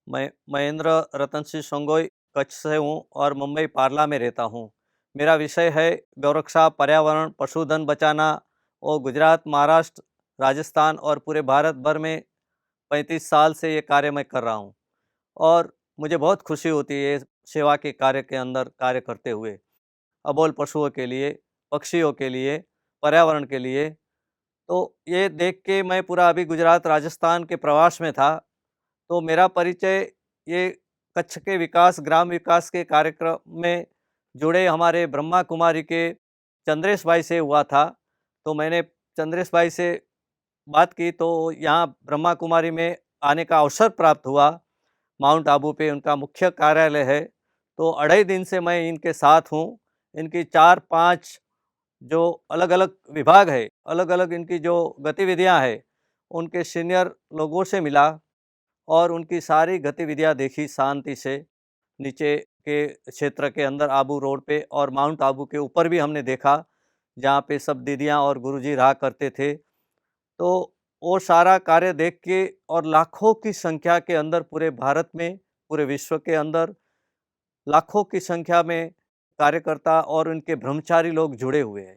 मैं महेंद्र रतन सिंह सोंगोई कच्छ से हूँ और मुंबई पार्ला में रहता हूँ। मेरा विषय है गौरक्षा, पर्यावरण, पशुधन बचाना और गुजरात, महाराष्ट्र, राजस्थान और पूरे भारत भर में 35 साल से ये कार्य मैं कर रहा हूँ और मुझे बहुत खुशी होती है ये सेवा के कार्य के अंदर कार्य करते हुए। अबोल पशुओं के लिए, पक्षियों के लिए, पर्यावरण के लिए। तो ये देख के मैं पूरा अभी गुजरात, राजस्थान के प्रवास में था। तो मेरा परिचय ये कच्छ के विकास, ग्राम विकास के कार्यक्रम में जुड़े हमारे ब्रह्मा कुमारी के चंद्रेश भाई से हुआ था। तो मैंने चंद्रेश भाई से बात की तो यहाँ ब्रह्मा कुमारी में आने का अवसर प्राप्त हुआ। माउंट आबू पे उनका मुख्य कार्यालय है। तो 2.5 दिन से मैं इनके साथ हूँ। इनकी 4-5 जो अलग-अलग विभाग है, अलग-अलग इनकी जो गतिविधियाँ हैं, उनके सीनियर लोगों से मिला और उनकी सारी गतिविधियाँ देखी शांति से। नीचे के क्षेत्र के अंदर आबू रोड पे और माउंट आबू के ऊपर भी हमने देखा, जहाँ पे सब दीदियाँ और गुरुजी रहा करते थे। तो वो सारा कार्य देख के और लाखों की संख्या के अंदर पूरे भारत में, पूरे विश्व के अंदर लाखों की संख्या में कार्यकर्ता और उनके ब्रह्मचारी लोग जुड़े हुए हैं।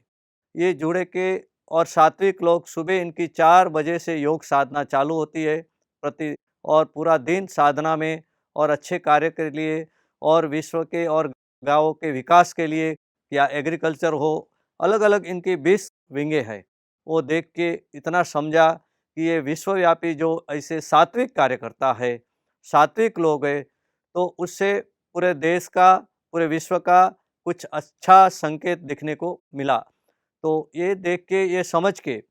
ये जुड़े के और सात्विक लोग सुबह इनकी 4 बजे से योग साधना चालू होती है प्रति और पूरा दिन साधना में और अच्छे कार्य के लिए और विश्व के और गाँवों के विकास के लिए या एग्रीकल्चर हो, अलग-अलग इनकी 20 विंगे हैं। वो देख के इतना समझा कि ये विश्वव्यापी जो ऐसे सात्विक कार्यकर्ता है, सात्विक लोग हैं, तो उससे पूरे देश का, पूरे विश्व का कुछ अच्छा संकेत दिखने को मिला। तो ये देख के, ये समझ के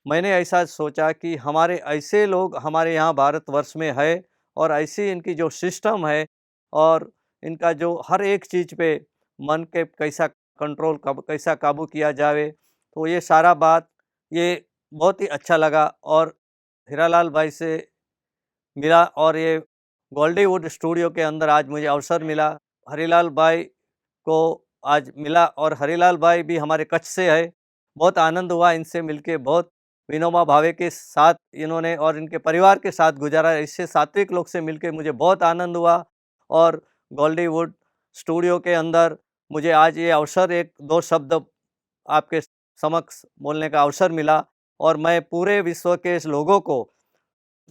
मैंने ऐसा सोचा कि हमारे ऐसे लोग हमारे यहाँ भारतवर्ष में है और ऐसी इनकी जो सिस्टम है और इनका जो हर एक चीज़ पे मन के कैसा कंट्रोल कब कैसा काबू किया जाए, तो ये सारा बात ये बहुत ही अच्छा लगा और हीरालाल भाई से मिला और ये गोल्डीवुड स्टूडियो के अंदर आज मुझे अवसर मिला। हरीलाल भाई को आज मिला और हरीलाल भाई भी हमारे कच्छ से है। बहुत आनंद हुआ इनसे मिलके, बहुत विनोबा भावे के साथ इन्होंने और इनके परिवार के साथ गुजारा। ऐसे सात्विक लोग से मिलके मुझे बहुत आनंद हुआ और गोल्डीवुड स्टूडियो के अंदर मुझे आज ये अवसर 1-2 शब्द आपके समक्ष बोलने का अवसर मिला और मैं पूरे विश्व के इस लोगों को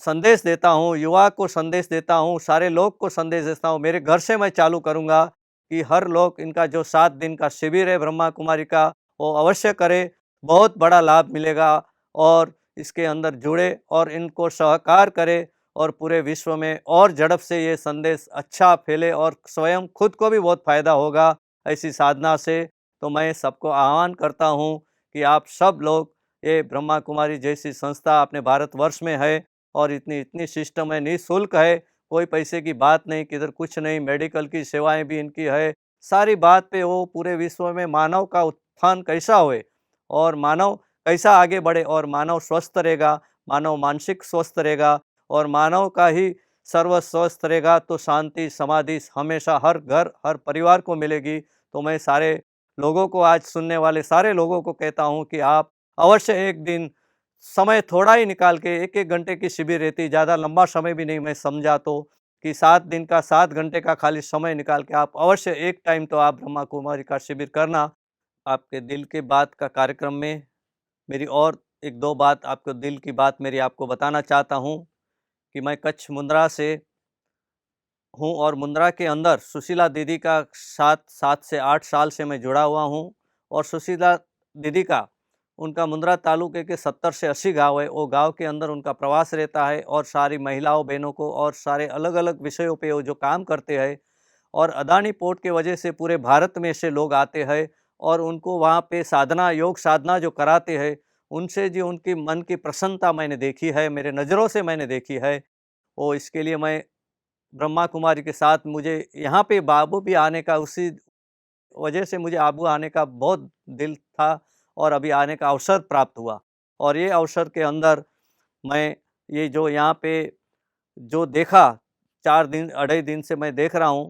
संदेश देता हूँ, युवा को संदेश देता हूँ, सारे लोग को संदेश देता हूँ। मेरे घर से मैं चालू करूँगा कि हर लोग इनका जो 7 दिन का शिविर है ब्रह्मा कुमारी का, वो अवश्य करे। बहुत बड़ा लाभ मिलेगा और इसके अंदर जुड़े और इनको सहकार करे और पूरे विश्व में और झड़प से ये संदेश अच्छा फैले और स्वयं खुद को भी बहुत फ़ायदा होगा ऐसी साधना से। तो मैं सबको आह्वान करता हूँ कि आप सब लोग ये ब्रह्मा कुमारी जैसी संस्था अपने भारतवर्ष में है और इतनी इतनी सिस्टम है, निःशुल्क है, कोई पैसे की बात नहीं, किधर कुछ नहीं, मेडिकल की सेवाएँ भी इनकी है। सारी बात पे वो पूरे विश्व में मानव का उत्थान कैसा होए और मानव कैसा आगे बढ़े और मानव स्वस्थ रहेगा, मानव मानसिक स्वस्थ रहेगा और मानव का ही सर्व स्वस्थ रहेगा तो शांति, समाधि हमेशा हर घर, हर परिवार को मिलेगी। तो मैं सारे लोगों को, आज सुनने वाले सारे लोगों को कहता हूँ कि आप अवश्य एक दिन समय थोड़ा ही निकाल के 1-1 घंटे की शिविर रहती, ज़्यादा लंबा समय भी नहीं मैं समझा तो, कि 7 दिन का 7 घंटे का खाली समय निकाल के आप अवश्य एक टाइम तो आप ब्रह्मा कुमारी का शिविर करना। आपके दिल की बात का कार्यक्रम में मेरी और 1-2 बात आपको दिल की बात मेरी आपको बताना चाहता हूँ कि मैं कच्छ मुंद्रा से हूँ और मुंद्रा के अंदर सुशीला दीदी का 7 से 8 साल से मैं जुड़ा हुआ हूँ और सुशीला दीदी का उनका मुंद्रा तालुके के 70 से 80 गांव है, वो गांव के अंदर उनका प्रवास रहता है और सारी महिलाओं बहनों को और सारे अलग-अलग विषयों पे वो जो काम करते हैं और अदानी पोर्ट के वजह से पूरे भारत में से लोग आते हैं और उनको वहाँ पे साधना, योग साधना जो कराते हैं, उनसे जो उनकी मन की प्रसन्नता मैंने देखी है, मेरे नज़रों से मैंने देखी है। वो इसके लिए मैं ब्रह्मा कुमारी के साथ मुझे यहाँ पे बाबू भी आने का उसी वजह से मुझे आबू आने का बहुत दिल था और अभी आने का अवसर प्राप्त हुआ। और ये अवसर के अंदर मैं ये जो यहाँ पे जो देखा 4 दिन 2.5 दिन से मैं देख रहा हूँ,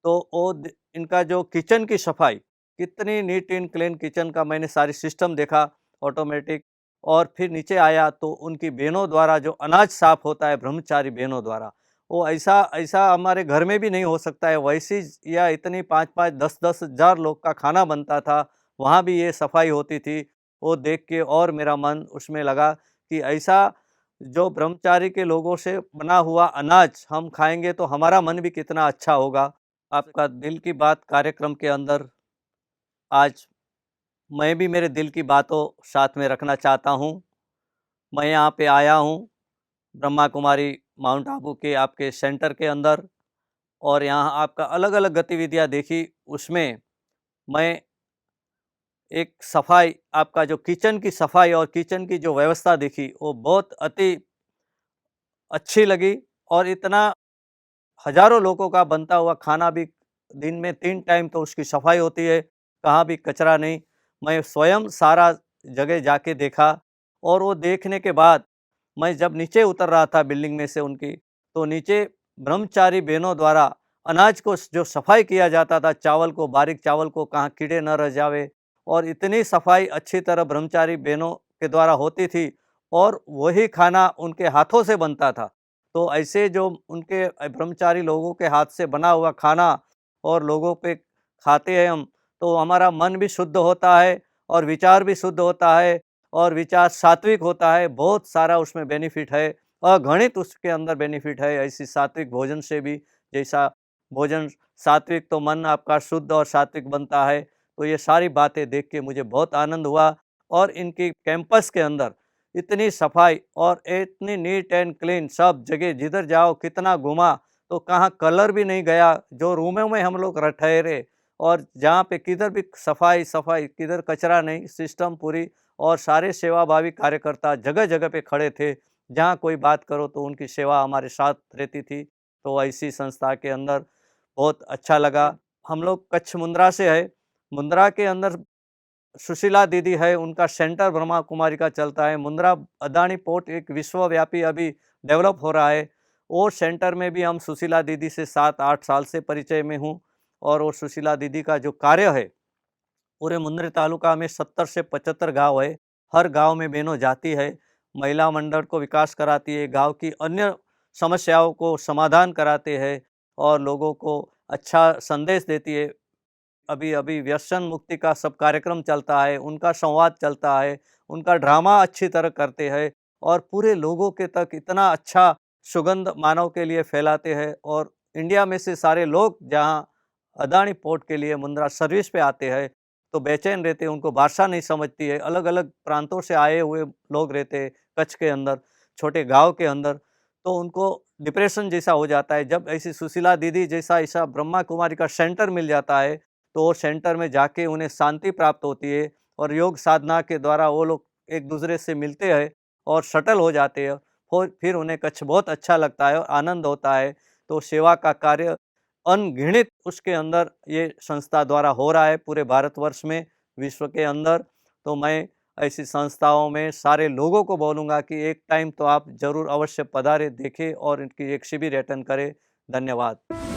तो इनका जो किचन की सफाई, कितनी नीट एंड क्लीन किचन का मैंने सारी सिस्टम देखा ऑटोमेटिक। और फिर नीचे आया तो उनकी बहनों द्वारा जो अनाज साफ होता है ब्रह्मचारी बहनों द्वारा, वो ऐसा ऐसा हमारे घर में भी नहीं हो सकता है। वैसी या इतनी 5-5 10-10 हज़ार लोग का खाना बनता था, वहाँ भी ये सफाई होती थी। वो देख के और मेरा मन उसमें लगा कि ऐसा जो ब्रह्मचारी के लोगों से बना हुआ अनाज हम खाएँगे तो हमारा मन भी कितना अच्छा होगा। आपका दिल की बात कार्यक्रम के अंदर आज मैं भी मेरे दिल की बातों साथ में रखना चाहता हूँ। मैं यहाँ पे आया हूँ ब्रह्मा कुमारी माउंट आबू के आपके सेंटर के अंदर, और यहाँ आपका अलग-अलग गतिविधियाँ देखी। उसमें मैं एक सफाई, आपका जो किचन की सफाई और किचन की जो व्यवस्था देखी, वो बहुत अति अच्छी लगी। और इतना हज़ारों लोगों का बनता हुआ खाना भी, दिन में 3 टाइम तो उसकी सफाई होती है, कहाँ भी कचरा नहीं। मैं स्वयं सारा जगह जाके देखा, और वो देखने के बाद मैं जब नीचे उतर रहा था बिल्डिंग में से उनकी, तो नीचे ब्रह्मचारी बहनों द्वारा अनाज को जो सफाई किया जाता था, चावल को, बारीक चावल को, कहाँ कीड़े न रह जावे, और इतनी सफाई अच्छी तरह ब्रह्मचारी बहनों के द्वारा होती थी, और वही खाना उनके हाथों से बनता था। तो ऐसे जो उनके ब्रह्मचारी लोगों के हाथ से बना हुआ खाना और लोगों पे खाते हैं हम, तो हमारा मन भी शुद्ध होता है और विचार भी शुद्ध होता है और विचार सात्विक होता है। बहुत सारा उसमें बेनिफिट है, अगणित उसके अंदर बेनिफिट है ऐसी सात्विक भोजन से भी। जैसा भोजन सात्विक, तो मन आपका शुद्ध और सात्विक बनता है। तो ये सारी बातें देख के मुझे बहुत आनंद हुआ, और इनकी कैंपस के अंदर इतनी सफाई और इतनी नीट एंड क्लीन, सब जगह जिधर जाओ, कितना घूमा तो कहाँ कलर भी नहीं गया। जो रूमों में हम लोग ठहरे, और जहाँ पे किधर भी सफाई सफाई, किधर कचरा नहीं, सिस्टम पूरी। और सारे सेवाभावी कार्यकर्ता जगह जगह पे खड़े थे, जहाँ कोई बात करो तो उनकी सेवा हमारे साथ रहती थी। तो ऐसी संस्था के अंदर बहुत अच्छा लगा। हम लोग कच्छ मुंद्रा से है। मुंद्रा के अंदर सुशीला दीदी है, उनका सेंटर ब्रह्मा कुमारी का चलता है। मुंद्रा अदानी पोर्ट एक विश्वव्यापी अभी डेवलप हो रहा है। वो सेंटर में भी हम सुशीला दीदी से 7-8 साल से परिचय में हूँ। और वो सुशीला दीदी का जो कार्य है, पूरे मुंद्रा तालुका में 70 से 75 गांव है। हर गांव में बहनों जाती है, महिला मंडल को विकास कराती है, गांव की अन्य समस्याओं को समाधान कराते हैं, और लोगों को अच्छा संदेश देती है। अभी अभी व्यसन मुक्ति का सब कार्यक्रम चलता है, उनका संवाद चलता है, उनका ड्रामा अच्छी तरह करते हैं, और पूरे लोगों के तक इतना अच्छा सुगंध मानव के लिए फैलाते हैं। और इंडिया में से सारे लोग जहाँ अदानी पोर्ट के लिए मुंद्रा सर्विस पे आते हैं, तो बेचैन रहते हैं, उनको भाषा नहीं समझती है। अलग अलग प्रांतों से आए हुए लोग रहते हैं कच्छ के अंदर, छोटे गांव के अंदर, तो उनको डिप्रेशन जैसा हो जाता है। जब ऐसी सुशीला दीदी जैसा ऐसा ब्रह्मा कुमारी का सेंटर मिल जाता है, तो वो सेंटर में जाके उन्हें शांति प्राप्त होती है, और योग साधना के द्वारा वो लोग एक दूसरे से मिलते हैं और शटल हो जाते हैं। फिर उन्हें कच्छ बहुत अच्छा लगता है और आनंद होता है। तो सेवा का कार्य अनगिनत उसके अंदर ये संस्था द्वारा हो रहा है पूरे भारतवर्ष में, विश्व के अंदर। तो मैं ऐसी संस्थाओं में सारे लोगों को बोलूँगा कि एक टाइम तो आप ज़रूर अवश्य पधारें, देखें और इनकी एक शिविर अटेंड करें। धन्यवाद।